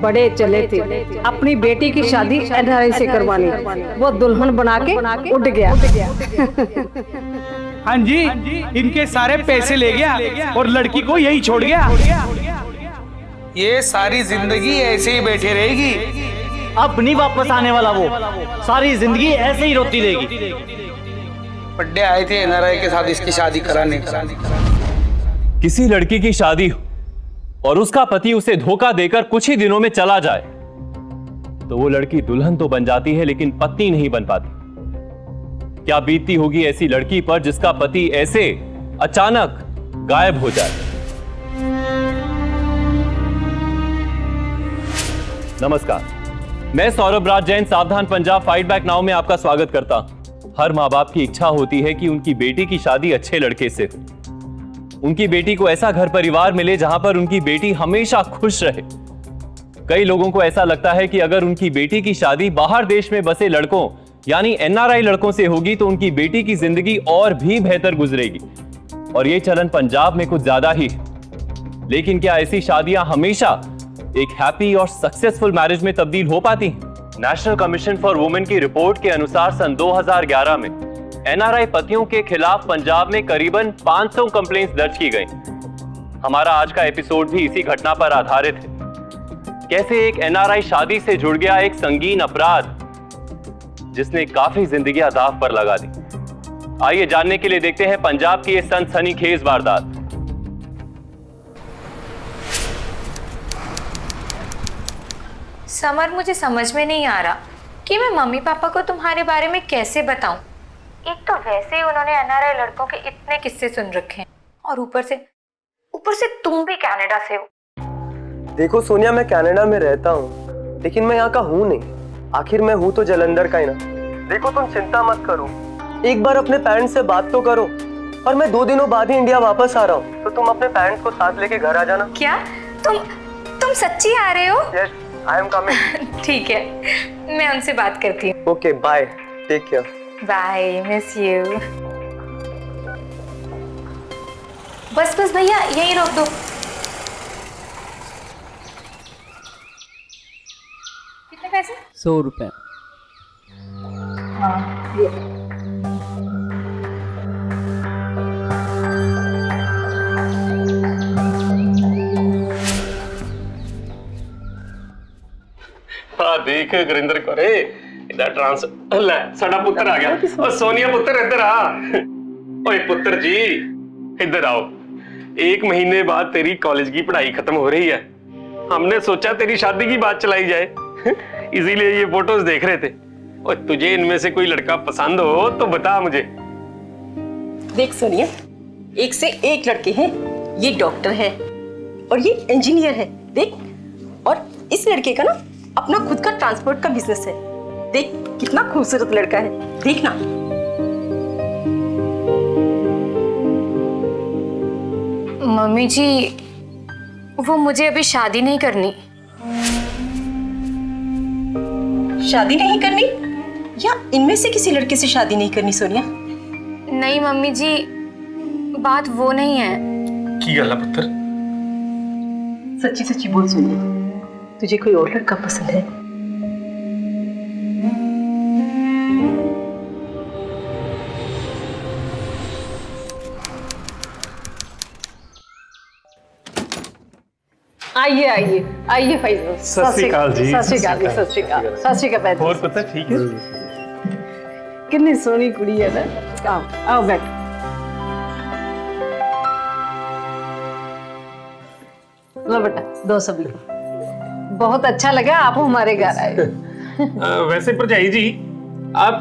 बड़े चले थे अपनी बेटी की शादी एनआरआई से करवाने, वो दुल्हन बना के उड़ गया। हाँ जी, इनके सारे पैसे ले गया और लड़की को यही छोड़ गया। ये सारी जिंदगी ऐसे ही बैठे रहेगी। अब नहीं वापस आने वाला वो, सारी जिंदगी ऐसे ही रोती रहेगी। बड्डे आए थे एनआरआई के साथ इसकी शादी कराने। किसी लड़की की शादी हो और उसका पति उसे धोखा देकर कुछ ही दिनों में चला जाए तो वो लड़की दुल्हन तो बन जाती है लेकिन पत्नी नहीं बन पाती। क्या बीतती होगी ऐसी लड़की पर जिसका पति ऐसे अचानक गायब हो जाए। नमस्कार, मैं सौरभ राज जैन सावधान पंजाब फाइट बैक नाउ में आपका स्वागत करता हूं। हर मां बाप की इच्छा होती है कि उनकी बेटी की शादी अच्छे लड़के से, उनकी बेटी को ऐसा घर परिवार मिले जहां पर उनकी बेटी हमेशा खुश रहे। कई लोगों को ऐसा लगता है कि अगर उनकी बेटी की शादी बाहर देश में बसे लड़कों यानी एनआरआई लड़कों से होगी तो उनकी बेटी की जिंदगी और भी बेहतर गुजरेगी, और यह चलन पंजाब में कुछ ज्यादा ही है। लेकिन क्या ऐसी शादियां हमेशा एक हैप्पी और सक्सेसफुल मैरिज में तब्दील हो पाती हैं? नेशनल कमीशन फॉर वुमेन की रिपोर्ट के अनुसार सन 2011 में एनआरआई पतियों के खिलाफ पंजाब में करीबन 500 कंप्लेंट्स दर्ज की गई। हमारा आज का एपिसोड भी इसी घटना पर आधारित है। कैसे एक एनआरआई शादी से जुड़ गया एक संगीन अपराध जिसने काफी जिंदगियां दांव पर लगा दी। आइए जानने के लिए देखते हैं पंजाब की ये सनसनीखेज वारदात। समर, मुझे समझ में नहीं आ रहा कि मैं मम्मी पापा को तुम्हारे बारे में कैसे बताऊं। एक तो वैसे ही उन्होंने एनआरआई लड़कों के इतने किस्से सुन रखे हैं और ऊपर से तुम भी कनाडा से हो। देखो सोनिया, मैं कनाडा में रहता हूँ लेकिन मैं यहाँ का हूँ नहीं। आखिर मैं हूँ तो जलंधर का ही ना। देखो तुम चिंता मत करो, एक बार अपने पेरेंट्स से बात तो करो, और मैं 2 दिनों बाद ही इंडिया वापस आ रहा हूँ, तो तुम अपने पेरेंट्स को साथ लेके घर आ जाना। क्या तुम सच्ची आ रहे हो? Yes, I am coming. ठीक है, मैं उनसे बात करती हूँ। Okay, bye, take care. Bye, miss you. बस भैया यही रोक दो। कितने पैसे? 100 रुपए। हाँ, ये। हाँ देख गुरिंदर को रे इधर ट्रांस ले साडा पुत्र आ गया। और सोनिया पुत्र इधर आ। ओए पुत्र जी इधर आओ। 1 महीने बाद तेरी कॉलेज की पढ़ाई खत्म हो रही है, हमने सोचा तेरी शादी की बात चलाई जाए, इसीलिए ये फोटोज देख रहे थे। और तुझे इनमें से कोई लड़का पसंद हो तो बता मुझे। देख सोनिया, एक से एक लड़के हैं। ये डॉक्टर है और ये इंजीनियर है। देख, और इस लड़के का ना अपना खुद का ट्रांसपोर्ट का बिजनेस है। देख कितना खूबसूरत लड़का है, देखना। मम्मी जी, वो मुझे अभी शादी नहीं करनी। शादी नहीं करनी या इनमें से किसी लड़के से शादी नहीं करनी सोनिया? नहीं मम्मी जी, बात वो नहीं है। की गल है पुत्र? सच्ची सच्ची बोल सोनिया, तुझे कोई और लड़का पसंद है? आइए आइए आइए फैजल। सत श्री अकाल जी। सत श्री अकाल, सत श्री अकाल, सत श्री अकाल। और पुत्र ठीक है? कितनी सोनी कुड़ी है ना। आओ बैठ। लो बेटा, दो सभी को। बहुत अच्छा लगा आप हमारे घर आए। वैसे भरजाई जी आप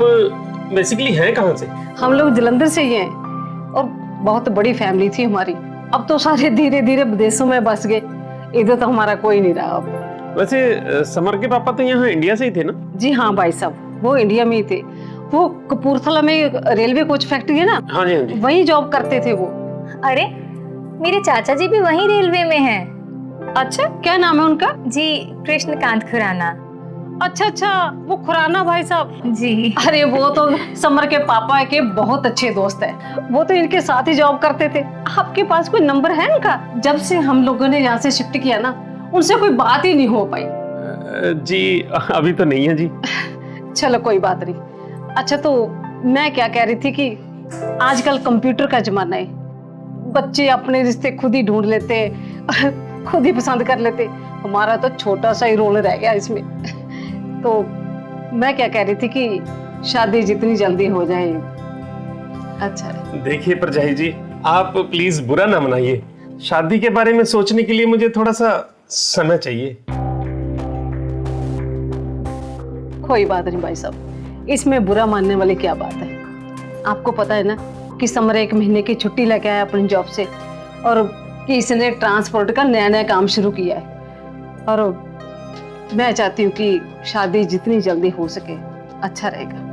बेसिकली हैं कहाँ से? हम लोग जलंधर से ही हैं और बहुत बड़ी फैमिली थी हमारी। अब तो सारे धीरे धीरे विदेशों में बस गए, इधर तो हमारा कोई नहीं रहा अब। वैसे समर के पापा तो यहाँ इंडिया से ही थे ना? जी हाँ भाई साहब, वो इंडिया में ही थे। वो कपूरथला में रेलवे कोच फैक्ट्री है ना, हाँ जी हाँ जी, वही जॉब करते थे वो। अरे मेरे चाचा जी भी वहीं रेलवे में हैं। अच्छा, क्या नाम है उनका? जी, कृष्णकांत खुराना। अच्छा अच्छा, वो खुराना भाई साहब जी। अरे वो तो समर के पापा के बहुत अच्छे दोस्त है। वो तो इनके साथ ही जॉब करते थे। आपके पास कोई नंबर है इनका? जब से हम लोगों ने यहाँ से शिफ्ट किया ना, उनसे कोई बात ही नहीं हो पाई। जी अभी तो नहीं है जी। चलो कोई बात नहीं। अच्छा तो मैं क्या कह रही थी कि आजकल कंप्यूटर का जमाना है, बच्चे अपने रिश्ते खुद ही ढूंढ लेते, खुद ही पसंद कर लेते। हमारा तो छोटा सा ही रोल रह गया इसमें। तो मैं क्या कह रही थी कि शादी जितनी जल्दी हो जाए अच्छा है। देखिए परजाई जी, आप प्लीज बुरा ना मनाइए, शादी के बारे में सोचने के लिए मुझे थोड़ा सा समय चाहिए। कोई बात नहीं भाई साहब, इसमें बुरा मानने वाली क्या बात है। आपको पता है ना कि समर 1 महीने की छुट्टी लेके आया अपनी जॉब से, और कि इसने ट्रांसपोर्ट का नया काम शुरू किया है। और मैं चाहती हूँ कि शादी जितनी जल्दी हो सके अच्छा रहेगा।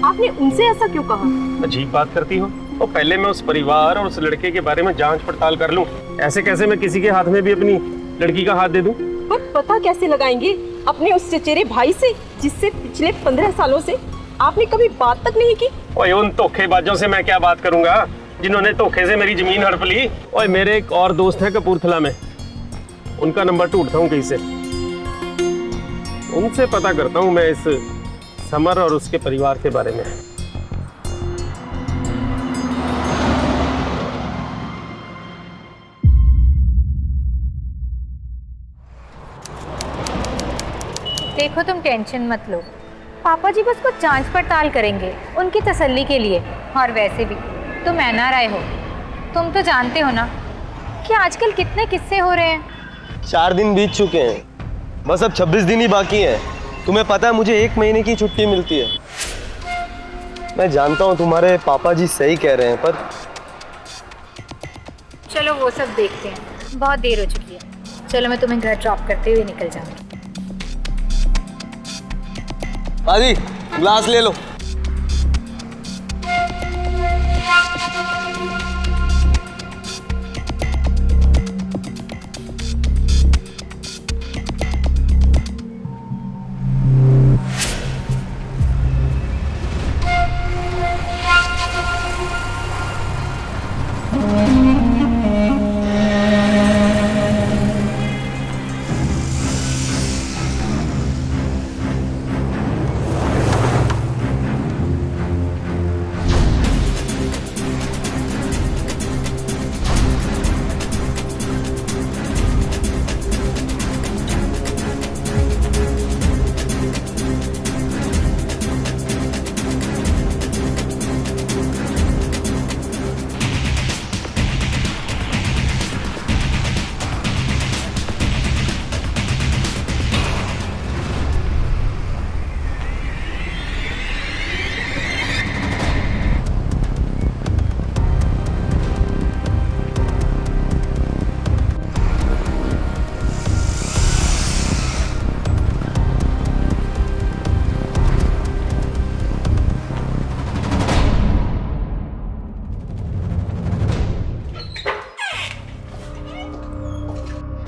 आपने उनसे ऐसा क्यों कहा? अजीब बात करती हो। तो पहले मैं उस परिवार और उस लड़के के बारे में जांच पड़ताल कर लूं। ऐसे कैसे मैं किसी के हाथ में भी अपनी लड़की का हाथ दे दूं? पर पता कैसे लगाएंगे अपने उस चचेरे भाई से जिससे पिछले 15 सालों से आपने कभी बात तक नहीं की? ओए उन धोखेबाजों से मैं क्या बात करूंगा जिन्होंने धोखे से मेरी जमीन हड़प ली। ओए मेरे एक और दोस्त है कपूरथला में, उनका नंबर ढूंढता हूँ कहीं से, उनसे पता करता हूँ मैं इस समर और उसके परिवार के बारे में। देखो तुम टेंशन मत लो, पापा जी बस कुछ जांच पड़ताल करेंगे उनकी तसल्ली के लिए। और वैसे भी तुम NRI हो, तुम तो जानते हो ना कि आजकल कितने किस्से हो रहे हैं। 4 दिन बीत चुके हैं, बस अब 26 दिन ही बाकी हैं। तुम्हें पता है मुझे 1 महीने की छुट्टी मिलती है। मैं जानता हूँ तुम्हारे पापा जी सही कह रहे हैं, पर चलो वो सब देखते हैं, बहुत देर हो चुकी है। चलो मैं तुम्हें घर ड्रॉप करते हुए निकल जाऊंगी। आदि ग्लास ले लो।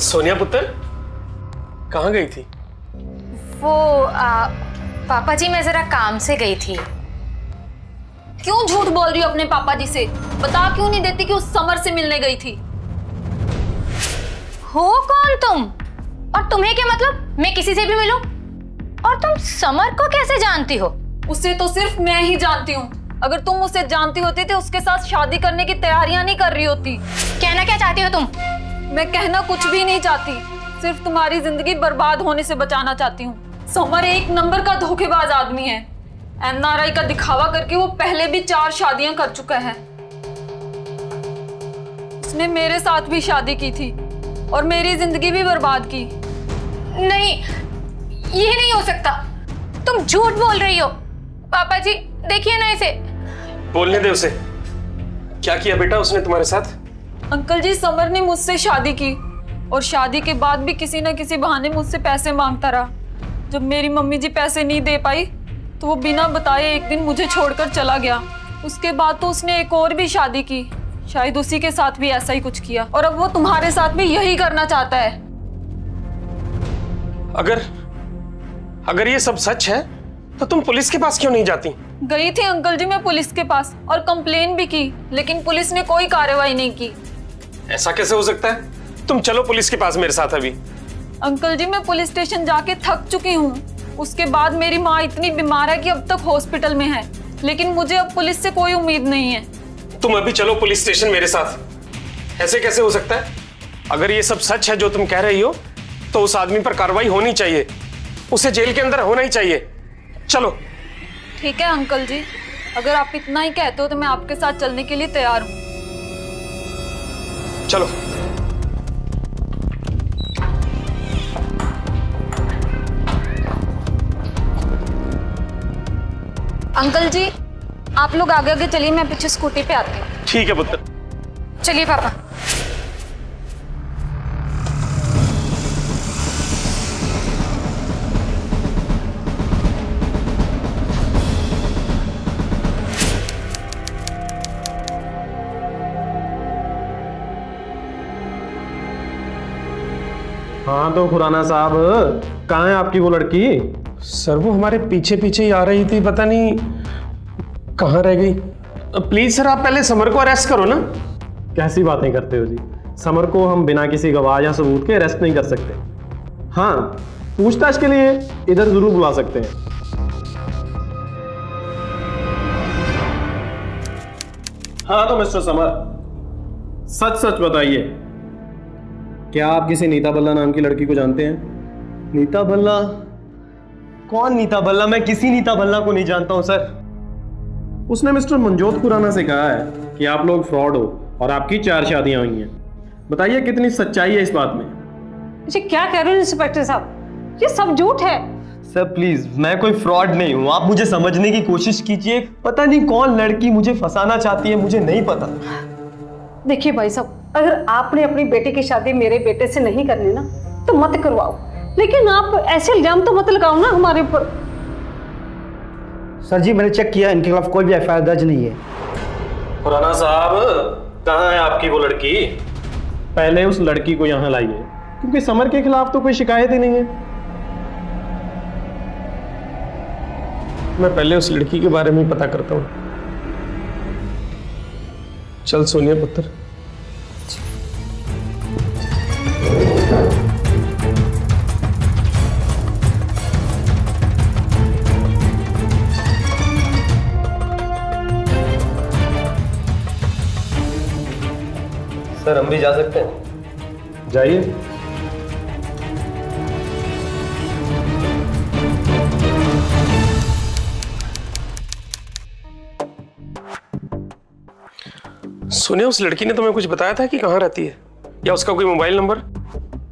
सोनिया पुत्र कहाँ गई थी? वो पापा जी मैं जरा काम से गई थी। क्यों झूठ बोल रही हो अपने पापा जी से? बता क्यों नहीं देती कि उस समर से मिलने गई थी? हो कौन तुम? और तुम्हें क्या मतलब मैं किसी से भी मिलूं? और तुम समर को कैसे जानती हो? उसे तो सिर्फ मैं ही जानती हूँ। अगर तुम उसे जानती होती तो उसके साथ शादी करने की तैयारियां नहीं कर रही होती। कहना क्या चाहती हो तुम? मैं कहना कुछ भी नहीं चाहती, सिर्फ तुम्हारी जिंदगी बर्बाद होने से बचाना चाहती हूँ। समर 1 नंबर का धोखेबाज आदमी है। NRI का दिखावा करके वो पहले भी 4 शादियां कर चुका है। उसने मेरे साथ भी शादी की थी और मेरी जिंदगी भी बर्बाद की। नहीं, ये नहीं हो सकता। तुम झूठ बोल रही हो। पापा जी देखिए ना इसे। बोलने दे उसे। क्या किया बेटा उसने तुम्हारे साथ? अंकल जी, समर ने मुझसे शादी की और शादी के बाद भी किसी न किसी बहाने मुझसे पैसे मांगता रहा। जब मेरी मम्मी जी पैसे नहीं दे पाई तो वो बिना बताए एक दिन मुझे छोड़कर चला गया। उसके बाद तो उसने एक और भी शादी की, शायद उसी के साथ भी ऐसा ही कुछ किया और अब वो तुम्हारे साथ भी यही करना चाहता है। अगर ये सब सच है तो तुम पुलिस के पास क्यों नहीं जाती? गई थी अंकल जी मैं पुलिस के पास और कंप्लेन भी की, लेकिन पुलिस ने कोई कार्रवाई नहीं की। ऐसा कैसे हो सकता है? तुम चलो पुलिस के पास मेरे साथ अभी। अंकल जी मैं पुलिस स्टेशन जाके थक चुकी हूँ। उसके बाद मेरी माँ इतनी बीमार है कि अब तक हॉस्पिटल में है, लेकिन मुझे अब पुलिस से कोई उम्मीद नहीं है। तुम अभी चलो पुलिस स्टेशन मेरे साथ। ऐसे कैसे हो सकता है? अगर ये सब सच है जो तुम कह रही हो तो उस आदमी पर कार्रवाई होनी चाहिए, उसे जेल के अंदर होना ही चाहिए। चलो। ठीक है अंकल जी, अगर आप इतना ही कहते हो तो मैं आपके साथ चलने के लिए तैयार हूँ। चलो। अंकल जी आप लोग आगे आगे चलिए, मैं पीछे स्कूटी पे आती हूँ। ठीक है पुत्र। चलिए पापा। हाँ तो खुराना साहब, कहाँ है आपकी वो लड़की? सर वो हमारे पीछे पीछे ही आ रही थी, पता नहीं कहाँ रह गई। प्लीज सर आप पहले समर को अरेस्ट करो ना। कैसी बातें करते हो जी? समर को हम बिना किसी गवाह या सबूत के अरेस्ट नहीं कर सकते। हाँ पूछताछ के लिए इधर जरूर बुला सकते हैं। हाँ तो मिस्टर समर, सच सच बताइए, क्या आप किसी नीता बल्ला नाम की लड़की को जानते हैं? नीता बल्ला? कौन नीता बल्ला? मैं किसी नीता बल्ला को नहीं जानता हूं सर। उसने मिस्टर मनजोत खुराना से कहा है कि आप लोग फ्रॉड हो और आपकी 4 शादियां हुई हैं। बताइए कितनी सच्चाई है इस बात में? जी क्या कह रहे हो इंस्पेक्टर साहब, ये सब झूठ है। सर प्लीज, मैं कोई फ्रॉड नहीं हूं, आप मुझे समझने की कोशिश कीजिए। पता नहीं कौन लड़की मुझे फंसाना चाहती है, मुझे नहीं पता। देखिए भाई साहब, अगर आपने अपनी बेटी की शादी मेरे बेटे से नहीं करनी ना तो मत करवाओ, लेकिन आप ऐसे इल्जाम तो मत लगाओ ना हमारे ऊपर। सर जी मैंने चेक किया, इनके खिलाफ कोई भी एफआईआर दर्ज नहीं है। खुराना साहब कहाँ है आपकी वो लड़की? पहले उस लड़की को यहाँ लाइए, क्योंकि समर के खिलाफ तो कोई शिकायत ही नहीं है। मैं पहले उस लड़की के बारे में पता करता हूँ। चल सोनिया पुत्र। सर हम भी जा सकते हैं? जाइए। सुनिए, उस लड़की ने तुम्हें कुछ बताया था कि कहाँ रहती है, या उसका कोई मोबाइल नंबर?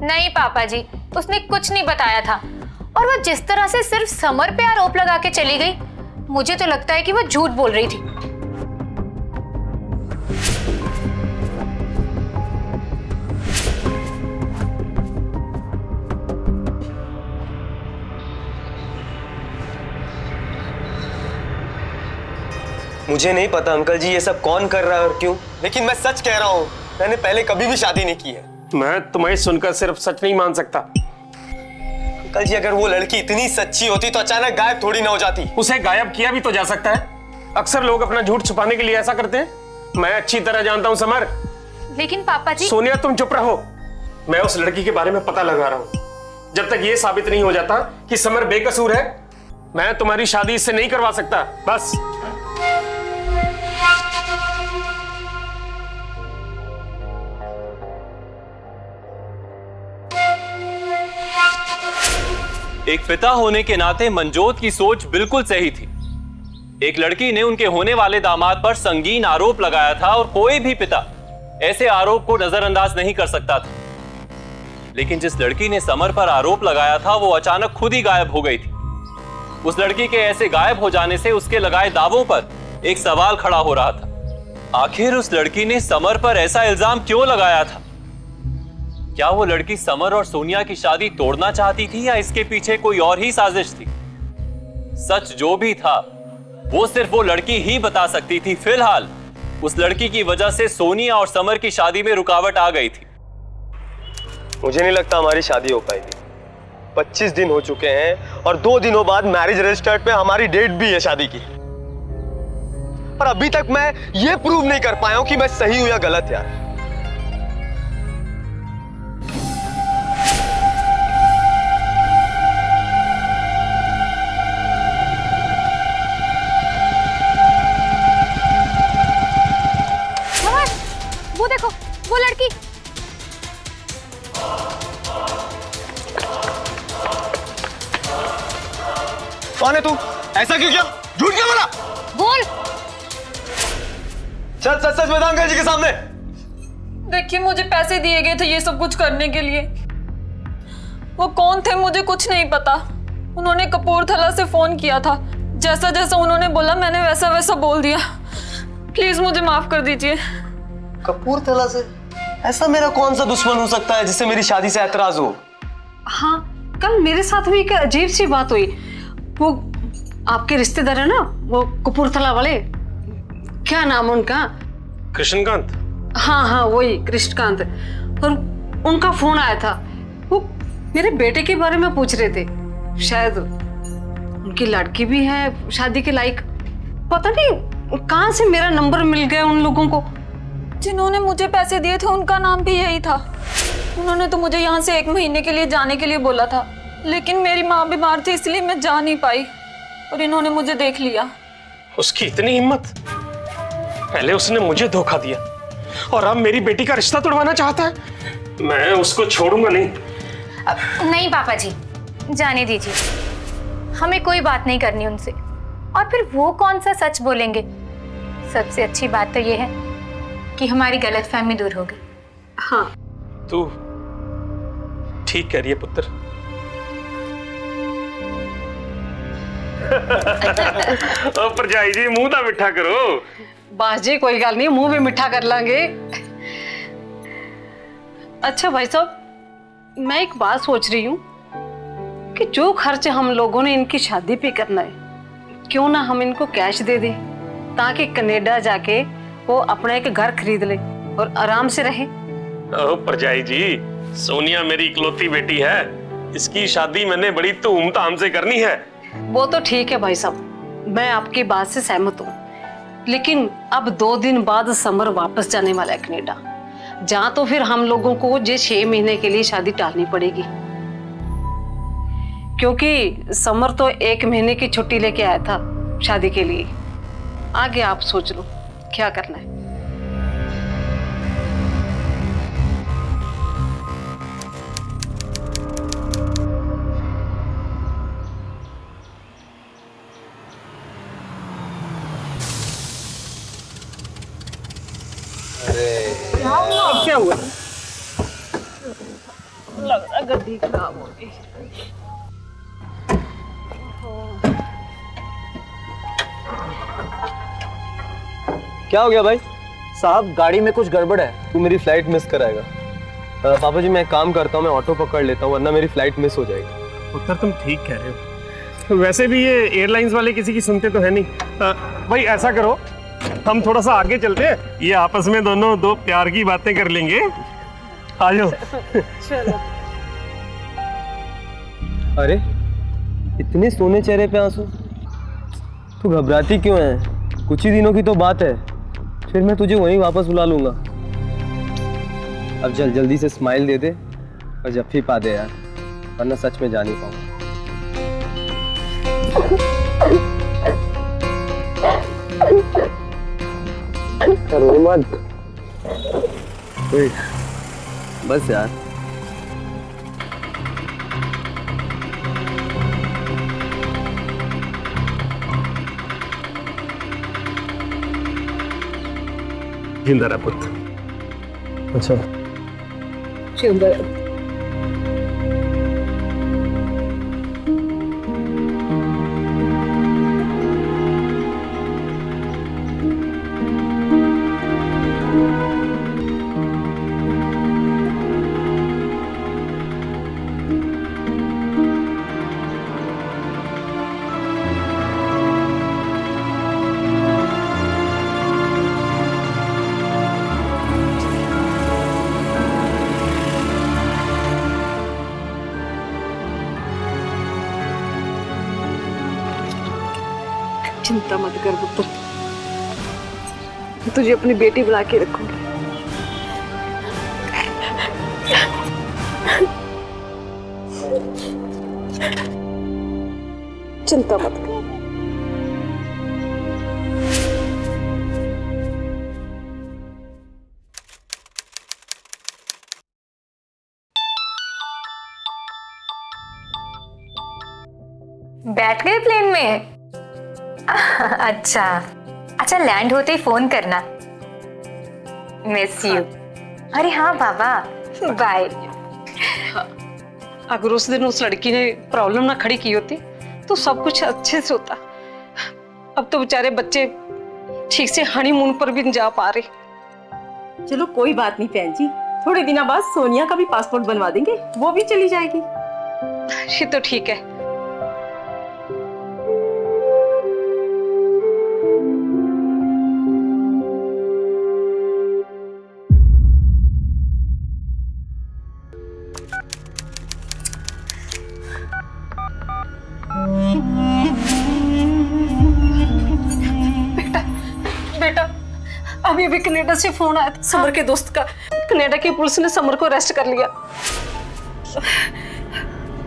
नहीं पापा जी, उसने कुछ नहीं बताया था। और वो जिस तरह से सिर्फ समर पे आरोप लगा के चली गई, मुझे तो लगता है कि वो झूठ बोल रही थी। मुझे नहीं पता अंकल जी ये सब कौन कर रहा है और क्यों, लेकिन मैं सच कह रहा हूँ, मैंने पहले कभी भी शादी नहीं की है। मैं तुम्हें सुनकर सिर्फ सच नहीं मान सकता। अंकल जी अगर वो लड़की इतनी सच्ची होती तो अचानक गायब थोड़ी ना हो जाती। उसे गायब किया भी तो जा सकता है। अक्सर लोग अपना झूठ छुपाने के लिए ऐसा करते हैं। मैं अच्छी तरह जानता हूँ समर। लेकिन पापा जी। सोनिया तुम चुप रहो, मैं उस लड़की के बारे में पता लगा रहा हूँ। जब तक ये साबित नहीं हो जाता कि समर बेकसूर है, मैं तुम्हारी शादी इससे नहीं करवा सकता। बस। एक पिता होने के नाते मंजोत की सोच बिल्कुल सही थी। एक लड़की ने उनके होने वाले दामाद पर संगीन आरोप लगाया था और कोई भी पिता ऐसे आरोप को नजरअंदाज नहीं कर सकता था। लेकिन जिस लड़की ने समर पर आरोप लगाया था वो अचानक खुद ही गायब हो गई थी। उस लड़की के ऐसे गायब हो जाने से उसके लगाए दावों पर एक सवाल खड़ा हो रहा था। आखिर उस लड़की ने समर पर ऐसा इल्जाम क्यों लगाया था? क्या वो लड़की समर और सोनिया की शादी तोड़ना चाहती थी या इसके पीछे कोई और ही साजिश थी? सच जो भी था वो सिर्फ वो लड़की ही बता सकती थी। फिलहाल उस लड़की की वजह से सोनिया और समर की शादी में रुकावट आ गई थी। मुझे नहीं लगता हमारी शादी हो पाएगी। 25 दिन हो चुके हैं और 2 दिनों बाद मैरिज रजिस्टर्ड पे हमारी डेट भी है शादी की। पर अभी तक मैं ये प्रूव नहीं कर पाया हूं कि मैं सही हूं या गलत यार। वो देखो, वो लड़की। कौन है तू? ऐसा क्यों किया? झूठ क्यों बोला? बोल। चल सच सच बता अंकल जी के सामने। देखिए, मुझे पैसे दिए गए थे ये सब कुछ करने के लिए। वो कौन थे मुझे कुछ नहीं पता। उन्होंने कपूरथला से फोन किया था। जैसा जैसा उन्होंने बोला मैंने वैसा वैसा बोल दिया। प्लीज मुझे माफ कर दीजिए। कपूरथला से? ऐसा मेरा कौन सा दुश्मन हो सकता है जिससे मेरी शादी से ऐतराज हो? हाँ, कल मेरे साथ भी एक अजीब सी बात हुई। वो आपके रिश्तेदार है ना, वो कपूरथला वाले, क्या नाम है उनका? कृष्णकांत। हाँ हाँ, वही कृष्णकांत। और उनका फोन आया था। वो मेरे बेटे के बारे में पूछ रहे थे। शायद उनकी लड़की भी है शादी के लायक। पता नहीं कहाँ से मेरा नंबर मिल गया उन लोगों को। जिन्होंने मुझे पैसे दिए थे उनका नाम भी यही था। उन्होंने तो मुझे यहाँ से 1 महीने के लिए जाने के लिए बोला था, लेकिन मेरी माँ बीमार थी इसलिए मैं जा नहीं पाई और इन्होंने मुझे देख लिया। उसकी इतनी हिम्मत! पहले उसने मुझे धोखा दिया और अब मेरी बेटी का रिश्ता तोड़वाना चाहता है। मैं उसको छोड़ूंगा नहीं। नहीं पापा जी, जाने दीजिए। हमें कोई बात नहीं करनी उनसे। और फिर वो कौन सा सच बोलेंगे? सबसे अच्छी बात तो ये है कि हमारी गलतफहमी दूर होगी। हाँ, तू ठीक कह रही है पुत्र। परजाई जी मुंह तो मिठा करो। बस जी, कोई गल नहीं, मुंह भी मिठा कर लांगे। अच्छा भाई साहब, मैं एक बात सोच रही हूँ कि जो खर्च हम लोगों ने इनकी शादी पे करना है, क्यों ना हम इनको कैश दे दें, ताकि कनाडा जाके वो अपना एक घर खरीद ले और आराम से रहे। ओ परजाई जी, सोनिया मेरी इकलौती बेटी है। इसकी शादी मैंने बड़ी धूमधाम से करनी है। वो तो ठीक है भाई साहब, मैं आपकी बात से सहमत हूँ। लेकिन अब 2 दिन बाद समर वापस जाने वाला है कनाडा। जहाँ तो फिर हम लोगों को ये 6 महीने के लिए शादी टालनी पड़ेगी, क्योंकि समर तो 1 महीने की छुट्टी लेके आया था शादी के लिए। आगे आप सोच लो क्या करना है। क्या हुआ? लग रहा गड्डी खराब हो गई। क्या हो गया भाई? साहब गाड़ी में कुछ गड़बड़ है। तू मेरी फ्लाइट मिस कराएगा। पापा जी मैं एक काम करता हूँ, मैं ऑटो पकड़ लेता हूँ, वरना मेरी फ्लाइट मिस हो जाएगी। पुत्र तुम ठीक कह रहे हो। वैसे भी ये एयरलाइंस वाले किसी की सुनते तो है नहीं। भाई ऐसा करो, हम थोड़ा सा आगे चलते हैं, ये आपस में दोनों दो प्यार की बातें कर लेंगे। आ जाओ। चलो। अरे इतने सोने चेहरे पे आंसू, तू घबराती क्यों है? कुछ ही दिनों की तो बात है, फिर मैं तुझे वहीं वापस बुला लूंगा। अब जल्दी से स्माइल दे दे और जफ्फी पा दे यार, वरना सच में जा नहीं पाऊंगा। रो मत। बस यार। जिंदा रहा पुत्र। अच्छा चिंता मत कर पुत्र, तुझे अपनी बेटी बना के रखूंगी। चिंता मत कर। बैठ गए प्लेन में? अच्छा अच्छा, लैंड होते ही फोन करना। Miss you. अरे हाँ बाबा, बाय। अगर उस दिन उस लड़की ने प्रॉब्लम ना खड़ी की होती तो सब कुछ अच्छे से होता। अब तो बेचारे बच्चे ठीक से हनीमून पर भी नहीं जा पा रहे। चलो कोई बात नहीं बहन जी, थोड़े दिनों बाद सोनिया का भी पासपोर्ट बनवा देंगे, वो भी चली जाएगी। ये तो ठीक है। बेटा अभी अभी कनाडा से फोन आया था समर के दोस्त का। कनाडा की पुलिस ने समर को अरेस्ट कर लिया।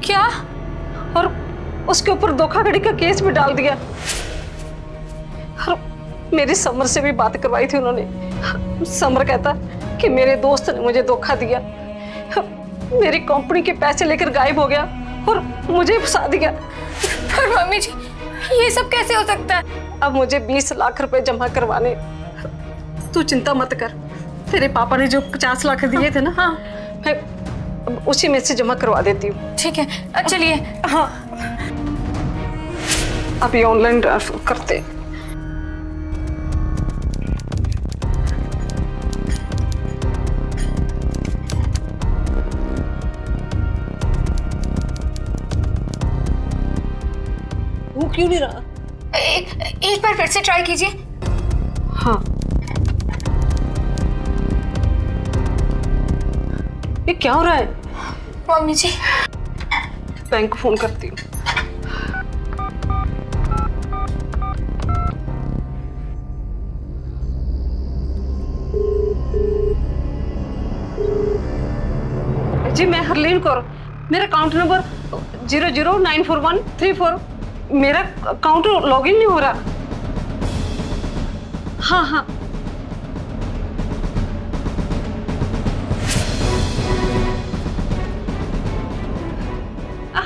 क्या? और उसके ऊपर धोखाधड़ी का केस भी डाल दिया। और मेरी समर से भी बात करवाई थी उन्होंने। समर कहता कि मेरे दोस्त ने मुझे धोखा दिया, मेरी कंपनी के पैसे लेकर गायब हो गया और मुझे फंसा दिया। पर मम्मी जी, ये सब कैसे हो सकता है? अब मुझे 20 लाख रुपए जमा करवाने। तू चिंता मत कर, तेरे पापा ने जो 50 लाख दिए थे ना, हाँ, मैं उसी में से जमा करवा देती हूँ। ठीक है, चलिए। हाँ, अभी ऑनलाइन ट्रांसफर करते। वो क्यों नहीं रहा? एक बार फिर से ट्राई कीजिए। हाँ, ये क्या हो रहा है? मम्मी जी, बैंक को फोन करती हूँ। जी मैं हरलीन कौर, मेरा अकाउंट नंबर 0094134। मेरा अकाउंट लॉगिन नहीं हो रहा। हाँ हाँ,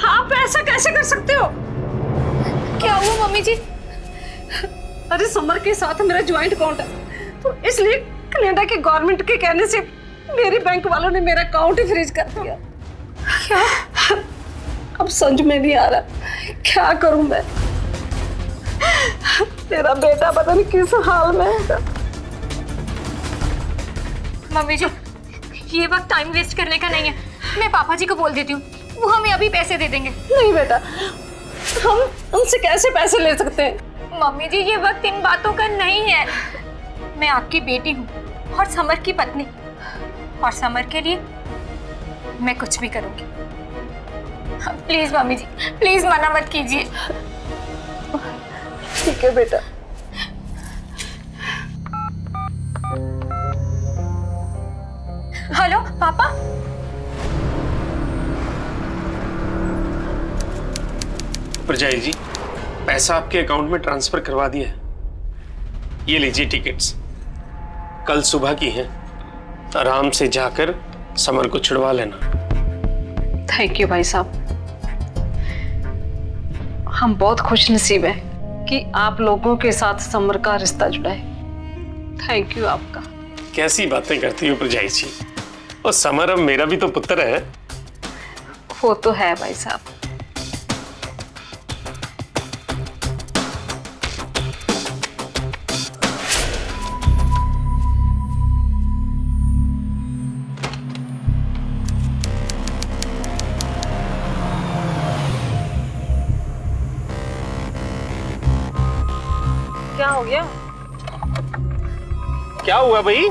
आप ऐसा कैसे कर सकते हो? क्या हुआ मम्मी जी? अरे समर के साथ मेरा ज्वाइंट अकाउंट है, तो इसलिए कनाडा के गवर्नमेंट के कहने से मेरे बैंक वालों ने मेरा अकाउंट ही फ्रीज कर दिया। क्या? अब समझ में नहीं आ रहा क्या करूं मैं। तेरा बेटा पता नहीं किस हाल में है। मम्मी जी, ये वक्त टाइम वेस्ट करने का नहीं है। मैं पापा जी को बोल देती हूँ, वो हमें अभी पैसे दे देंगे। नहीं बेटा, हम उनसे कैसे पैसे ले सकते हैं? मम्मी जी, ये वक्त इन बातों का नहीं है। मैं आपकी बेटी हूँ और समर की पत्नी, और समर के लिए मैं कुछ भी करूंगी। प्लीज मम्मी जी, प्लीज मना मत कीजिए। ठीक है बेटा। हेलो पापा। प्रजाई जी, पैसा आपके अकाउंट में ट्रांसफर करवा दिया है। ये लीजिए टिकट्स, कल सुबह की हैं। आराम से जाकर समर को छुड़वा लेना। थैंक यू भाई साहब, हम बहुत खुश नसीब हैं कि आप लोगों के साथ समर का रिश्ता जुड़ा है। थैंक यू आपका। कैसी बातें करती हो प्रजाई जी, और समर अब मेरा भी तो पुत्र है। वो तो है भाई साहब। क्या हो गया? क्या हुआ भाई?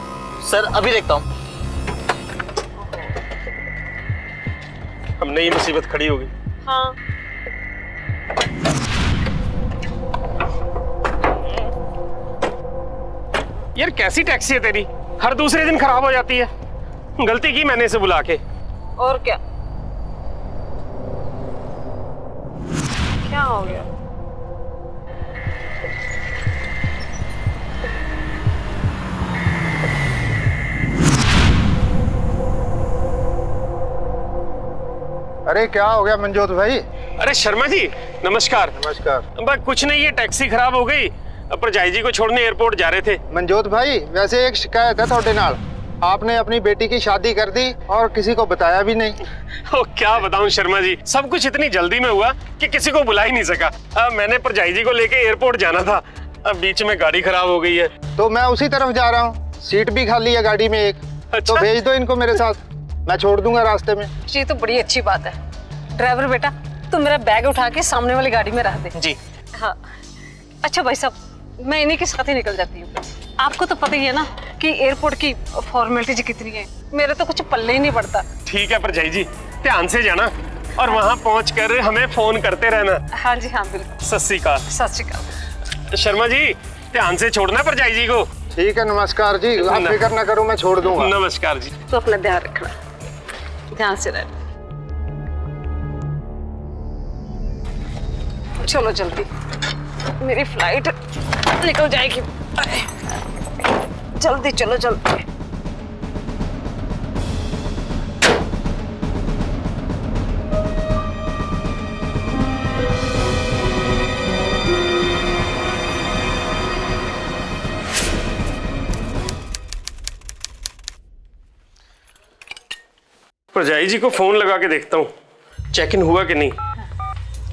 सर अभी देखता हूँ। अब नई मुसीबत खड़ी हो गई। हाँ, यार कैसी टैक्सी है तेरी, हर दूसरे दिन खराब हो जाती है। गलती की मैंने इसे बुला के। और क्या क्या हो गया? अरे क्या हो गया मंजोत भाई? अरे शर्मा जी नमस्कार। नमस्कार। बस कुछ नहीं, ये टैक्सी खराब हो गई, परजाई जी को छोड़ने एयरपोर्ट जा रहे थे। मंजोत भाई वैसे एक शिकायत है थोड़े नाल, आपने अपनी बेटी की शादी कर दी और किसी को बताया भी नहीं। ओ क्या बताऊं शर्मा जी, सब कुछ इतनी जल्दी में हुआ कि किसी को बुला ही नहीं सका। मैंने परजाई जी को लेके एयरपोर्ट जाना था, अब बीच में गाड़ी खराब हो गई है। तो मैं उसी तरफ जा रहा हूँ, सीट भी खाली है गाड़ी में एक। अच्छा? तो भेज दो इनको मेरे साथ, मैं छोड़ दूंगा रास्ते में। ये तो बड़ी अच्छी बात है। ड्राइवर बेटा तुम मेरा बैग उठा के सामने वाली गाड़ी में रख दे। जी हाँ अच्छा भाई साहब, मैं इन्हीं के साथ ही निकल जाती हूँ। आपको तो पता ही है ना कि एयरपोर्ट की फॉर्मेलिटीज कितनी है, मेरे तो कुछ पल्ले ही नहीं पड़ता। ठीक है परजाई जी, ध्यान से जाना और वहाँ पहुँचकर हमें फोन करते रहना। हाँ जी हाँ बिल्कुल। सत श्री अकाल। सत श्री अकाल। शर्मा जी ध्यान से छोड़ना परजाई जी को। ठीक है नमस्कार जी, आप फिक्र ना करो, मैं छोड़ दूंगा। नमस्कार जी। तो अपना ध्यान रखना, ध्यान से रहना। चलो जल्दी, मेरी फ्लाइट निकल जाएगी। जल्दी चलो जल्दी। परजाई जी को फोन लगा के देखता हूँ चेक इन हुआ कि नहीं।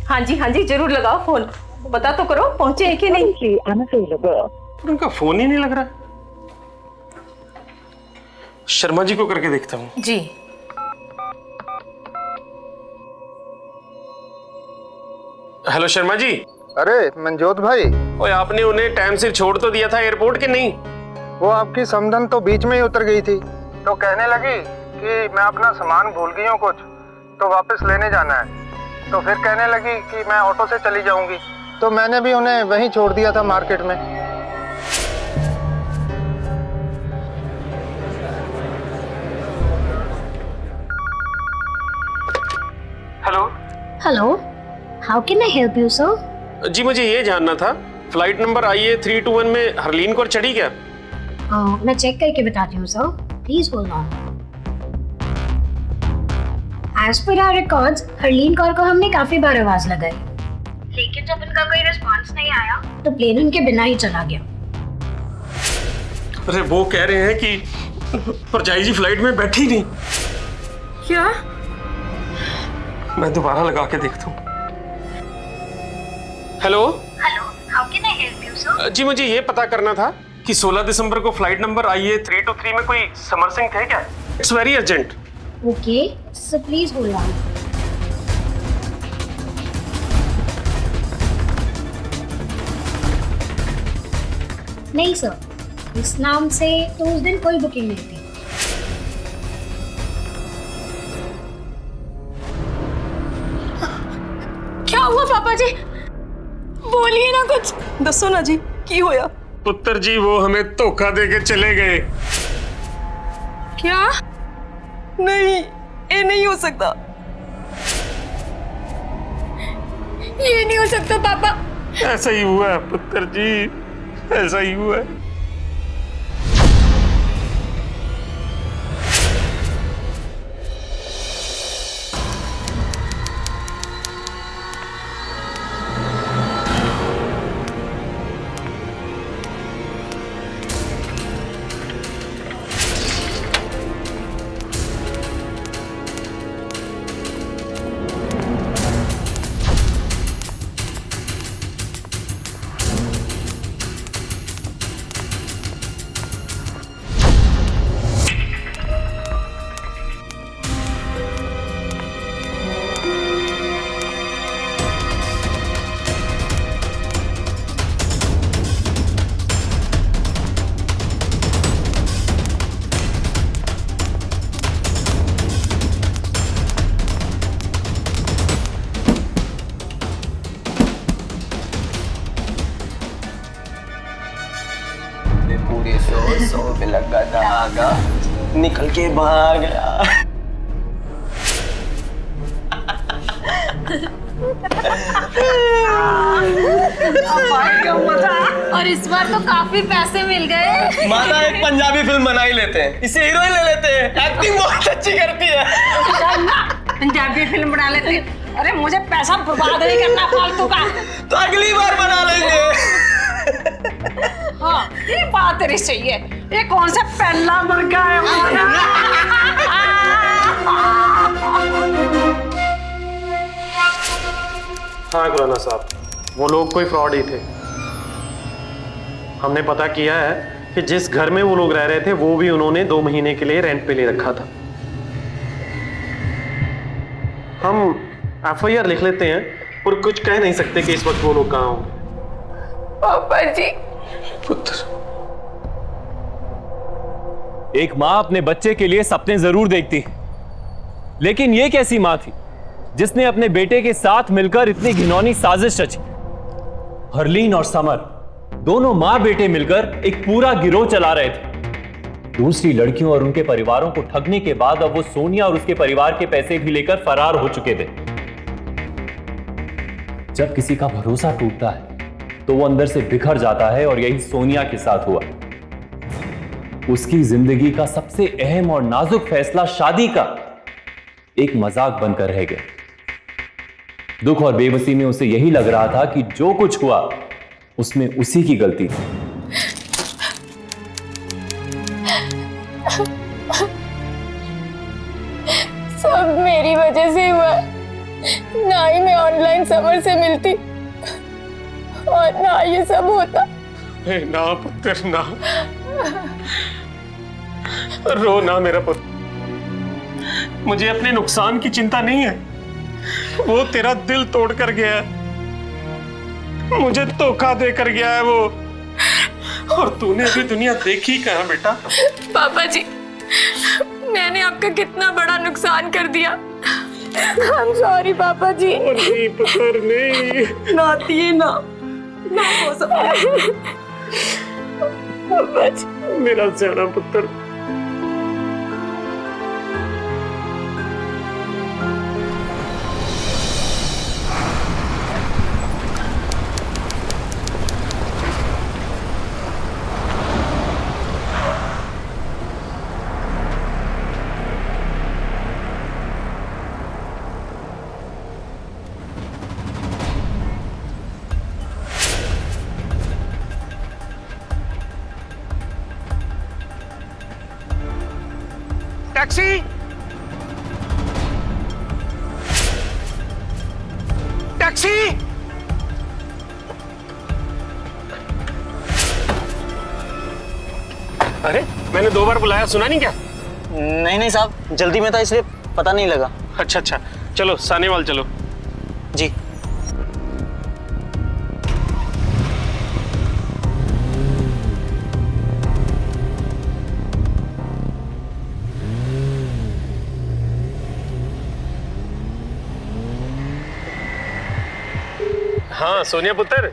हाँ जी जरूर लगाओ फोन, बता तो करो पहुंचे हैं कि नहीं। पर उनका फोन ही नहीं लग रहा। शर्मा जी को करके देखता हूँ। जी हेलो शर्मा जी। अरे मंजोत भाई, ओए आपने उन्हें टाइम से छोड़ तो दिया था एयरपोर्ट के नहीं? वो आपकी समधन तो बीच में ही उतर गई थी, तो कहने लगी कि मैं अपना सामान भूल गई हूँ कुछ, तो वापस लेने जाना है। तो फिर कहने लगी कि मैं ऑटो से चली जाऊंगी, तो मैंने भी उन्हें वहीं छोड़ दिया था मार्केट में। Hello. Hello, how can I help you sir? जी मुझे ये जानना था, फ्लाइट नंबर IA 321 में हरलीन कौर चढ़ी क्या? मैं चेक करके बताती हूँ sir, please hold on. As per our records Harleen Kaur को हमने काफी बार आवाज लगाई, लेकिन जब उनका कोई रिस्पांस नहीं आया तो प्लेन उनके बिना ही चला गया। अरे वो कह रहे हैं कि परजाई जी फ्लाइट में बैठी नहीं। क्या? मैं दोबारा लगा के देखता हूँ। Hello. Hello, how can I help you sir? जी मुझे ये पता करना था कि 16 दिसंबर को फ्लाइट नंबर IA 323 में कोई समर सिंह थे क्या? It's very urgent. Okay sir, please hold on. नहीं सर, इस नाम से तो उस दिन कोई बुकिंग नहीं थी। क्या हुआ पापा जी? बोलिए ना कुछ, दसो ना जी की होया? पुत्र जी वो हमें धोखा देके चले गए। क्या? नहीं, ये नहीं हो सकता, ये नहीं हो सकता पापा। ऐसा ही हुआ है पुत्र जी, ऐसा ही हुआ है। निकल के भाग गया। और इस बार तो काफी पैसे मिल गए। माता एक पंजाबी फिल्म बना ही लेते हैं, इसे हीरोइन ले लेते हैं, एक्टिंग बहुत अच्छी करती है। पंजाबी फिल्म बना लेते हैं। अरे मुझे पैसा बर्बाद नहीं करना फालतू का। तो अगली बार बना लेंगे। हाँ ये बात तेरी सही है। ये कौन सा पहला मुर्गा है हमारा? हाँ खुराना साहब, वो लोग कोई फ्रॉड ही थे। हमने पता किया है कि जिस घर में वो लोग रह रहे थे वो भी उन्होंने 2 महीने के लिए रेंट पे ले रखा था। हम FIR लिख लेते हैं और कुछ कह नहीं सकते कि इस वक्त वो लोग कहाँ होंगे। पापा जी। पुत्र, एक माँ अपने बच्चे के लिए सपने जरूर देखती, लेकिन ये कैसी माँ थी जिसने अपने बेटे के साथ मिलकर इतनी घिनौनी साजिश रची। हरलीन और समर दोनों माँ बेटे मिलकर एक पूरा गिरोह चला रहे थे। दूसरी लड़कियों और उनके परिवारों को ठगने के बाद अब वो सोनिया और उसके परिवार के पैसे भी लेकर फरार हो चुके थे। जब किसी का भरोसा टूटता है तो वो अंदर से बिखर जाता है, और यही सोनिया के साथ हुआ। उसकी जिंदगी का सबसे अहम और नाजुक फैसला शादी का एक मजाक बनकर रह गया। दुख और बेबसी में उसे यही लग रहा था कि जो कुछ हुआ उसमें उसी की गलती थी। सब मेरी वजह से हुआ। ना ही मैं ऑनलाइन समर से मिलती और ना ये सब होता। ना पुत्र ना, रो ना मेरा पुत्र। मुझे अपने नुकसान की चिंता नहीं है। वो तेरा दिल तोड़ कर गया है, मुझे धोखा देकर गया है वो, और तूने भी दुनिया देखी कहाँ बेटा। पापा जी, मैंने आपका कितना बड़ा नुकसान कर दिया। I'm sorry पापा जी। नहीं पुत्र नहीं। नाती ना हो सकता। पापा जी। मेरा सियाना पुत्र। Taxi, taxi. अरे मैंने 2 बार बुलाया, सुना नहीं क्या? नहीं साहब, जल्दी में था इसलिए पता नहीं लगा। अच्छा अच्छा, चलो सानेवाल चलो। जी। हाँ सोनिया पुत्र,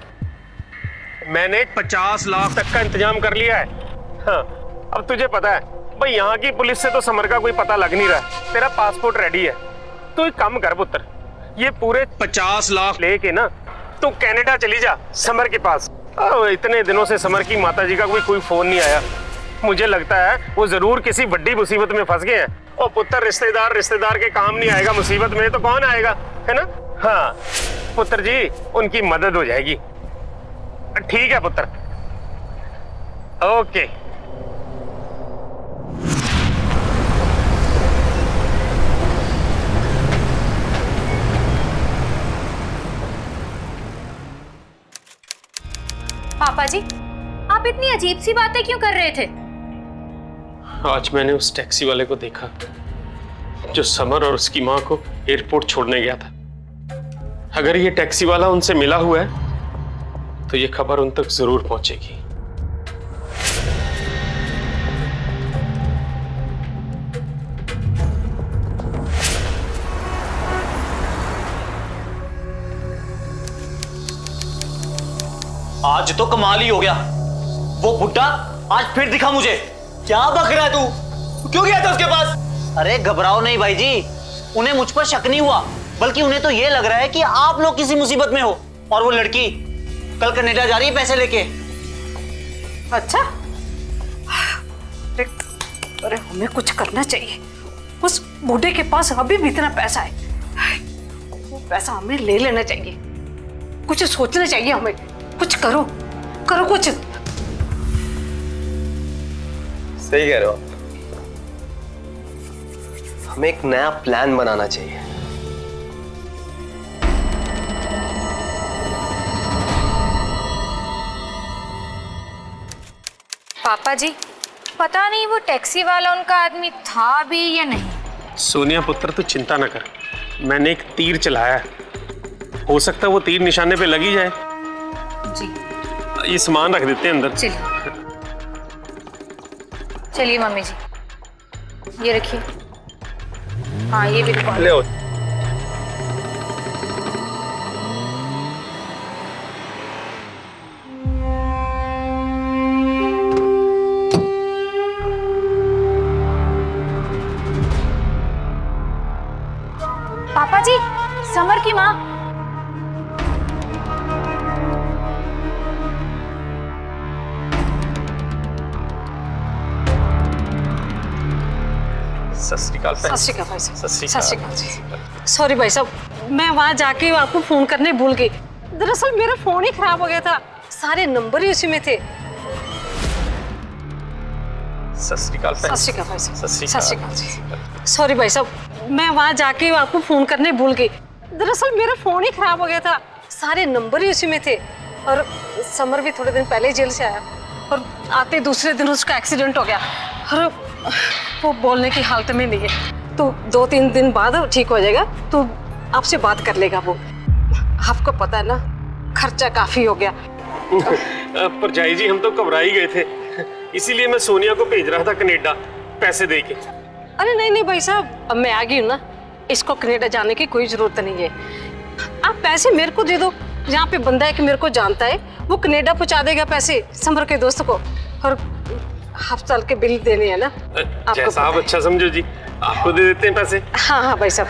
मैंने 50 लाख तक का इंतजाम कर लिया है। हाँ, अब तुझे पता है भाई, यहाँ की पुलिस से तो समर का कोई पता लग नहीं रहा। तेरा पासपोर्ट रेडी है, तो एक काम कर पुत्र, ये पूरे 50 लाख लेके ना तू कनाडा चली जा समर के पास। इतने दिनों से समर की माताजी का कोई फोन नहीं आया। मुझे लगता है वो जरूर किसी बड़ी मुसीबत में फंस गए हैं। और पुत्र, रिश्तेदार के काम नहीं आएगा, मुसीबत में तो कौन आएगा, है ना? हाँ पुत्र जी, उनकी मदद हो जाएगी। ठीक है पुत्र, ओके। पापा जी, आप इतनी अजीब सी बातें क्यों कर रहे थे? आज मैंने उस टैक्सी वाले को देखा जो समर और उसकी माँ को एयरपोर्ट छोड़ने गया था। अगर ये टैक्सी वाला उनसे मिला हुआ है तो ये खबर उन तक जरूर पहुंचेगी। आज तो कमाल ही हो गया। वो बुड्ढा आज फिर दिखा मुझे। क्या बक रहा है तू? क्यों गया था उसके पास? अरे घबराओ नहीं भाई जी, उन्हें मुझ पर शक नहीं हुआ, बल्कि उन्हें तो ये लग रहा है कि आप लोग किसी मुसीबत में हो और वो लड़की कल कनाडा जा रही है पैसे लेके। अच्छा, अरे हमें कुछ करना चाहिए। उस बूढ़े के पास अभी भी इतना पैसा है, वो पैसा हमें ले लेना चाहिए। कुछ सोचना चाहिए हमें। कुछ करो, करो कुछ। सही कह रहे हो, हमें एक नया प्लान बनाना चाहिए। पापा जी, पता नहीं वो टैक्सी वाला उनका आदमी था भी या नहीं। सोनिया पुत्र तो चिंता न कर, मैंने एक तीर चलाया है, हो सकता है वो तीर निशाने पे लगी जाए। जी ये सामान रख देते हैं अंदर। चलिए चलिए मम्मी जी, ये रखिए। हाँ ये भी रखवा ले आओ। पापा जी, समर की माँ। सत श्री अकाल। सत श्री अकाल भाई साहब। सत श्री सत श्री अकाल जी। सॉरी भाई साहब, मैं वहां जाके आपको फोन करने भूल गई। दरअसल मेरा फोन ही खराब हो गया था, सारे नंबर ही उसी में थे। सत श्री अकाल। सत श्री अकाल भाई साहब। सत श्री सत श्री अकाल जी। सॉरी भाई साहब, मैं वहां जाके आपको फोन करने भूल गई। दरअसल मेरा फोन ही खराब हो गया था, सारे नंबर ही उसी में थे। और समर भी थोड़े दिन पहले ही जेल से आया और आते दूसरे दिन उसका एक्सीडेंट हो गया और वो बोलने की हालत में नहीं है। तो 2-3 दिन बाद ठीक हो जाएगा, तो आपसे बात कर लेगा वो। आपको पता है ना, खर्चा काफी हो गया। पर जाई जी, हम तो घबरा ही गए थे, इसीलिए मैं सोनिया को भेज रहा था कनाडा पैसे दे के। अरे नहीं नहीं भाई साहब, अब मैं आ गई हूँ ना, इसको कनाडा जाने की कोई जरूरत नहीं है। आप पैसे मेरे को दे दो, यहाँ पे बंदा है कि मेरे को जानता है, वो कनाडा पहुँचा देगा पैसे समर के दोस्त को। और हफ्ताल के बिल देने हैं ना। जैसा आप अच्छा समझो जी, आपको दे देते हैं पैसे। हाँ हाँ भाई साहब,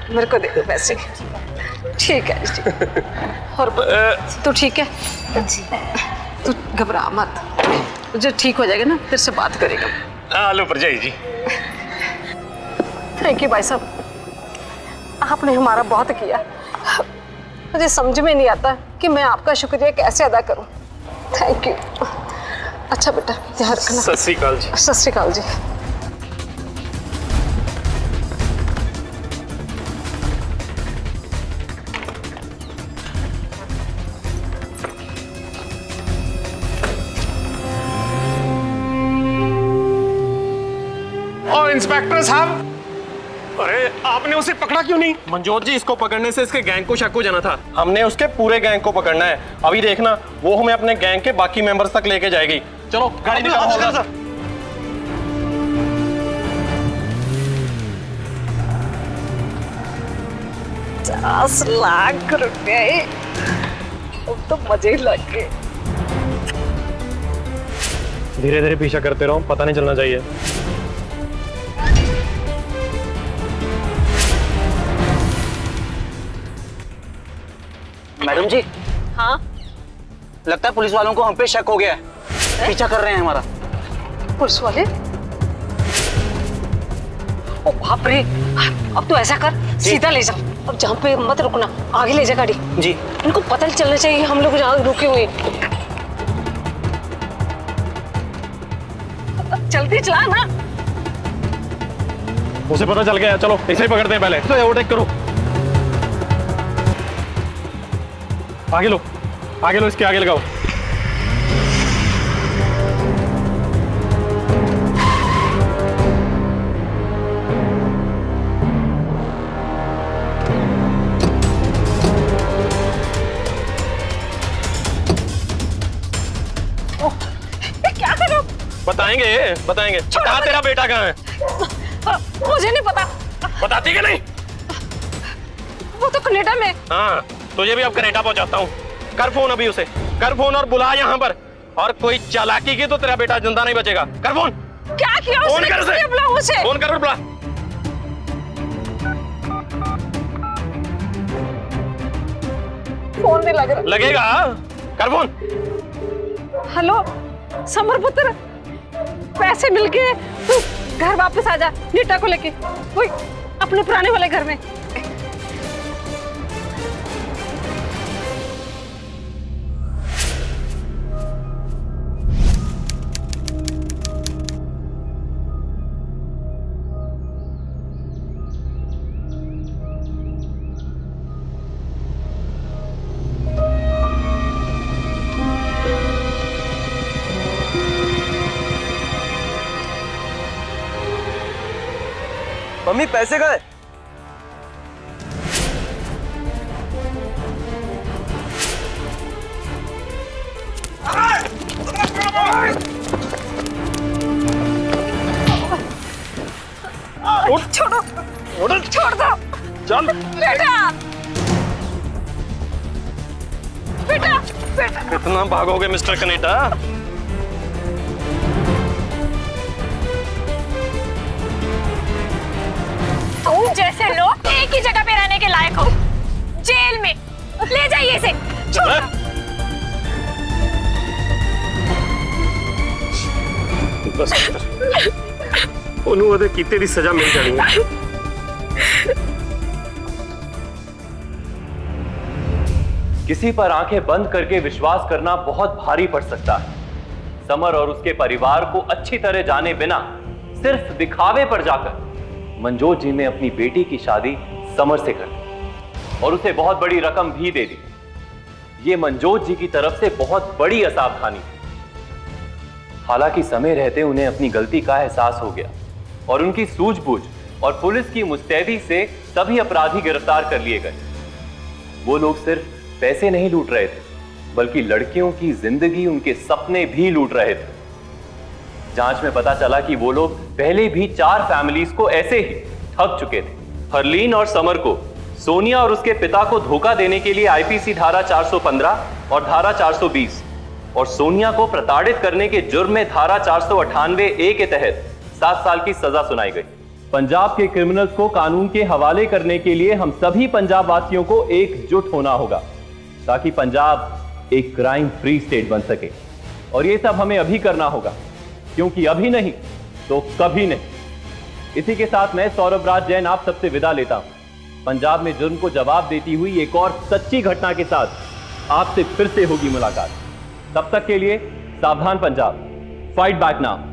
मेरे को दे दो पैसे। ठीक है जी। और तू ठीक है? तू घबरा मत, जो ठीक हो जाएगा ना फिर से बात करेगा। हेलो परजाई जी। थैंक यू भाई साहब, आपने हमारा बहुत किया। मुझे समझ में नहीं आता कि मैं आपका शुक्रिया कैसे अदा करूं। Thank you. अच्छा बेटा, ध्यान रखना। सत श्री अकाल जी। सत श्री अकाल जी। और इंस्पेक्टर साहब, अरे आपने उसे पकड़ा क्यों नहीं? मंजोत जी, इसको पकड़ने से इसके गैंग को शक हो जाना था। हमने उसके पूरे गैंग को पकड़ना है। अभी देखना, वो हमें अपने गैंग के बाकी मेंबर्स तक लेके जाएगी। चलो गाड़ी निकालो। 50 लाख रुपए, अब तो मजे ही लग गए। धीरे धीरे पीछा करते रहो, पता नहीं चलना चाहिए। मैडम जी, हाँ लगता है पुलिस वालों को हम पे शक हो गया है, पीछा कर रहे हैं हमारा। पुलिस वाले? ओ बाप रे, अब तो ऐसा कर, सीधा ले जा। अब जहाँ पे मत रुकना, आगे ले जा गाड़ी। जी। इनको पता चलना चाहिए हम लोग जहाँ रुके हुए। जल्दी चला ना। उसे पता चल गया, चलो इसे ही पकड़ते हैं। पहले तो ओवरटेक करो। आगे लो, आगे लो, इसके आगे लगाओ। क्या करो? बताएंगे बताएंगे। बता, तेरा बेटा कहाँ है? मुझे नहीं पता। बताती कि नहीं? वो तो कनाडा में। हाँ, तुझे भी अब कनाडा पहुंचाता हूँ। कर फोन अभी उसे, कर फोन और बुला यहाँ पर। और कोई चालाकी की तो तेरा बेटा जिंदा नहीं बचेगा। कर फोन। क्या किया उसने? किसने बुलाया उसे? फोन कर बुला। फोन नहीं लग रहा। लगेगा, कर फोन। हेलो समर पुत्र, पैसे मिल गए, तू घर वापस आ जा नीता को लेके, वही अपने पुराने वाले घर में। मम्मी पैसे कहाँ हैं? छोड़ो, छोड़ दो। चल बेटा, बेटा, बेटा। कितना भागोगे मिस्टर कनेटा? तुम जैसे लोग एक ही जगह पे रहने के लायक हो, जेल में। ले जाइए इसे। बस ਉਹਨੂੰ ਕੀਤੇ ਦੀ ਸਜ਼ਾ ਮਿਲ ਜਾਣੀ ਹੈ। किसी पर आंखें बंद करके विश्वास करना बहुत भारी पड़ सकता है। समर और उसके परिवार को अच्छी तरह जाने बिना सिर्फ दिखावे पर जाकर मनजोत जी ने अपनी बेटी की शादी समर से कर दी और उसे बहुत बड़ी रकम भी दे दी। ये मनजोत जी की तरफ से बहुत बड़ी असावधानी थी। हालांकि समय रहते उन्हें अपनी गलती का एहसास हो गया और उनकी सूझबूझ और पुलिस की मुस्तैदी से सभी अपराधी गिरफ्तार कर लिए गए। वो लोग सिर्फ पैसे नहीं लूट रहे थे, बल्कि लड़कियों की जिंदगी, उनके सपने भी लूट रहे थे। जांच में पता चला कि वो लोग पहले भी 4 फैमिलीज को ऐसे ही ठग चुके थे। हरलीन और समर को सोनिया और उसके पिता को धोखा देने के लिए आईपीसी धारा 415 और धारा 420 और सोनिया को प्रताड़ित करने के जुर्म में धारा 498A के तहत 7 साल की सजा सुनाई गई। पंजाब के क्रिमिनल्स को कानून के हवाले करने के लिए हम सभी पंजाब वासियों को एकजुट होना होगा ताकि पंजाब एक क्राइम फ्री स्टेट बन सके। और ये सब हमें अभी करना होगा, क्योंकि अभी नहीं तो कभी नहीं। इसी के साथ मैं सौरभ राज जैन आप सबसे विदा लेता हूं। पंजाब में जुर्म को जवाब देती हुई एक और सच्ची घटना के साथ आपसे फिर से होगी मुलाकात। तब तक के लिए सावधान पंजाब, फाइट बैक नाउ।